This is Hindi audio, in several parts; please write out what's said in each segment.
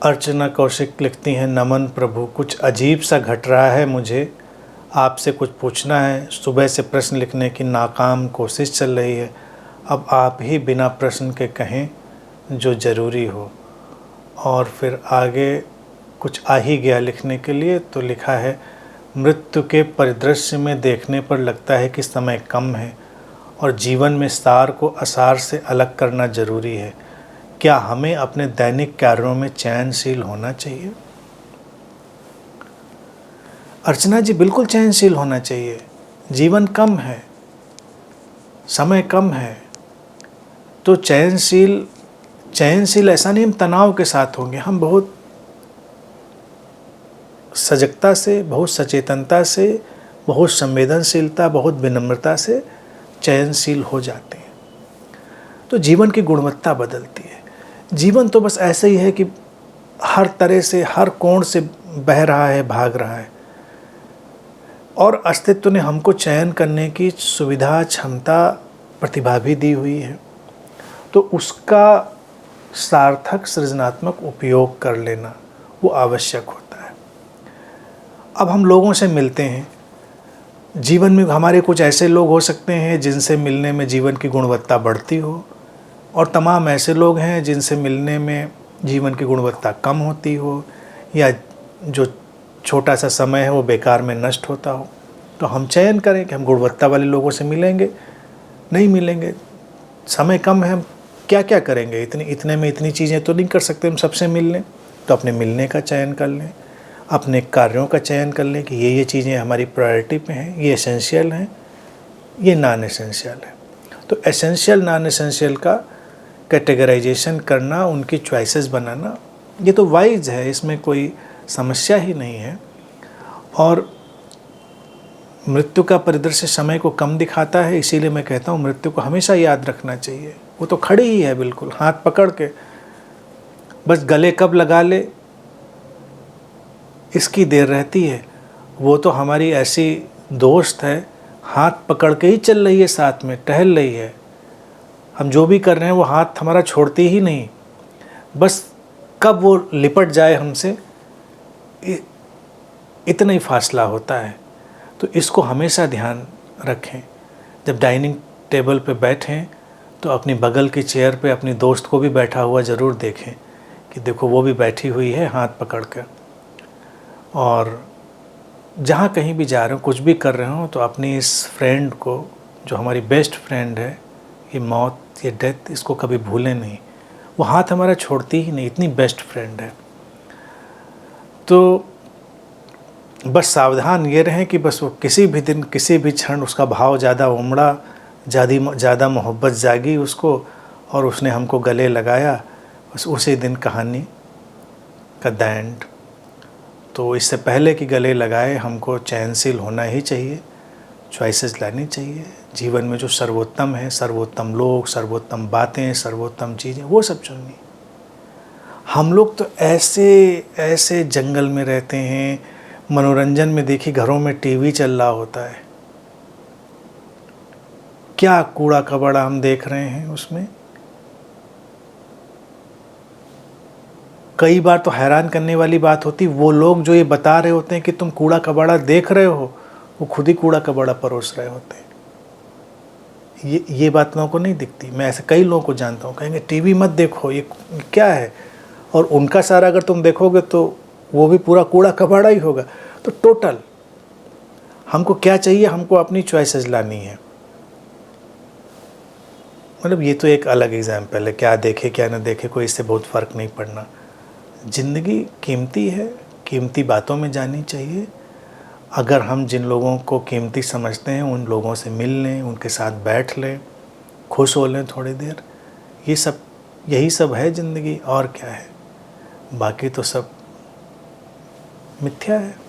अर्चना कौशिक लिखती हैं, नमन प्रभु, कुछ अजीब सा घट रहा है मुझे, आपसे कुछ पूछना है। सुबह से प्रश्न लिखने की नाकाम कोशिश चल रही है, अब आप ही बिना प्रश्न के कहें जो ज़रूरी हो। और फिर आगे कुछ आ ही गया लिखने के लिए, तो लिखा है, मृत्यु के परिदृश्य में देखने पर लगता है कि समय कम है और जीवन में सार को असार से अलग करना ज़रूरी है। क्या हमें अपने दैनिक कार्यों में चयनशील होना चाहिए? अर्चना जी, बिल्कुल चयनशील होना चाहिए। जीवन कम है, समय कम है, तो चयनशील ऐसा नहीं हम तनाव के साथ होंगे, हम बहुत सजगता से, बहुत सचेतनता से, बहुत संवेदनशीलता, बहुत विनम्रता से चयनशील हो जाते हैं, तो जीवन की गुणवत्ता बदलती है। जीवन तो बस ऐसे ही है कि हर तरह से, हर कोण से बह रहा है, भाग रहा है, और अस्तित्व ने हमको चयन करने की सुविधा, क्षमता, प्रतिभा भी दी हुई है, तो उसका सार्थक सृजनात्मक उपयोग कर लेना वो आवश्यक होता है। अब हम लोगों से मिलते हैं, जीवन में हमारे कुछ ऐसे लोग हो सकते हैं जिनसे मिलने में जीवन की गुणवत्ता बढ़ती हो, और तमाम ऐसे लोग हैं जिनसे मिलने में जीवन की गुणवत्ता कम होती हो, या जो छोटा सा समय है वो बेकार में नष्ट होता हो। तो हम चयन करें कि हम गुणवत्ता वाले लोगों से मिलेंगे, नहीं मिलेंगे, समय कम है, हम क्या क्या करेंगे, इतने में इतनी चीज़ें तो नहीं कर सकते हम सबसे मिल लें। तो अपने मिलने का चयन कर लें, अपने कार्यों का चयन कर लें कि ये चीज़ें हमारी प्रायोरिटी पे हैं, ये एसेंशियल हैं, ये नॉन एसेंशियल है। तो एसेंशियल नॉन एसेंशियल का कैटेगराइजेशन करना, उनकी चॉइसेस बनाना, ये तो वाइज है, इसमें कोई समस्या ही नहीं है। और मृत्यु का परिदृश्य समय को कम दिखाता है, इसीलिए मैं कहता हूँ मृत्यु को हमेशा याद रखना चाहिए। वो तो खड़ी ही है बिल्कुल हाथ पकड़ के, बस गले कब लगा ले इसकी देर रहती है। वो तो हमारी ऐसी दोस्त है, हाथ पकड़ के ही चल रही है, साथ में टहल रही है, हम जो भी कर रहे हैं वो हाथ हमारा छोड़ती ही नहीं, बस कब वो लिपट जाए हमसे, इतना ही फासला होता है। तो इसको हमेशा ध्यान रखें। जब डाइनिंग टेबल पे बैठें तो अपनी बगल की चेयर पे अपनी दोस्त को भी बैठा हुआ ज़रूर देखें कि देखो वो भी बैठी हुई है हाथ पकड़ कर। और जहाँ कहीं भी जा रहे हो, कुछ भी कर रहे हो, तो अपनी इस फ्रेंड को, जो हमारी बेस्ट फ्रेंड है, ये मौत, ये डेथ, इसको कभी भूलें नहीं। वो हाथ हमारा छोड़ती ही नहीं, इतनी बेस्ट फ्रेंड है। तो बस सावधान ये रहें कि बस वो किसी भी दिन, किसी भी क्षण उसका भाव ज़्यादा उमड़ा, ज़्यादा मोहब्बत जागी उसको, और उसने हमको गले लगाया, बस उसी दिन कहानी का द एंड। तो इससे पहले कि गले लगाए, हमको चयनशील होना ही चाहिए, चॉइसेस लानी चाहिए। जीवन में जो सर्वोत्तम है, सर्वोत्तम लोग, सर्वोत्तम बातें, सर्वोत्तम चीज़ें, वो सब चुननी। हम लोग तो ऐसे ऐसे जंगल में रहते हैं, मनोरंजन में देखिए घरों में टीवी चल रहा होता है, क्या कूड़ा कबाड़ा हम देख रहे हैं उसमें। कई बार तो हैरान करने वाली बात होती, वो लोग जो ये बता रहे होते हैं कि तुम कूड़ा कबाड़ा देख रहे हो, वो खुद ही कूड़ा कबाड़ा परोस रहे होते हैं। ये बात लोगों को नहीं दिखती। मैं ऐसे कई लोगों को जानता हूँ, कहेंगे टीवी मत देखो, ये क्या है, और उनका सारा अगर तुम देखोगे तो वो भी पूरा कूड़ा कबाड़ा ही होगा। तो टोटल हमको क्या चाहिए, हमको अपनी चॉइसेस लानी है। मतलब ये तो एक अलग एग्जाम्पल है, क्या देखे क्या न देखे, कोई इससे बहुत फ़र्क नहीं पड़ना। ज़िंदगी कीमती है, कीमती बातों में जानी चाहिए। अगर हम जिन लोगों को कीमती समझते हैं उन लोगों से मिल लें, उनके साथ बैठ लें, खुश हो लें थोड़ी देर, यही सब है ज़िंदगी, और क्या है। बाकी तो सब मिथ्या है।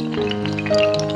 नमस्कार।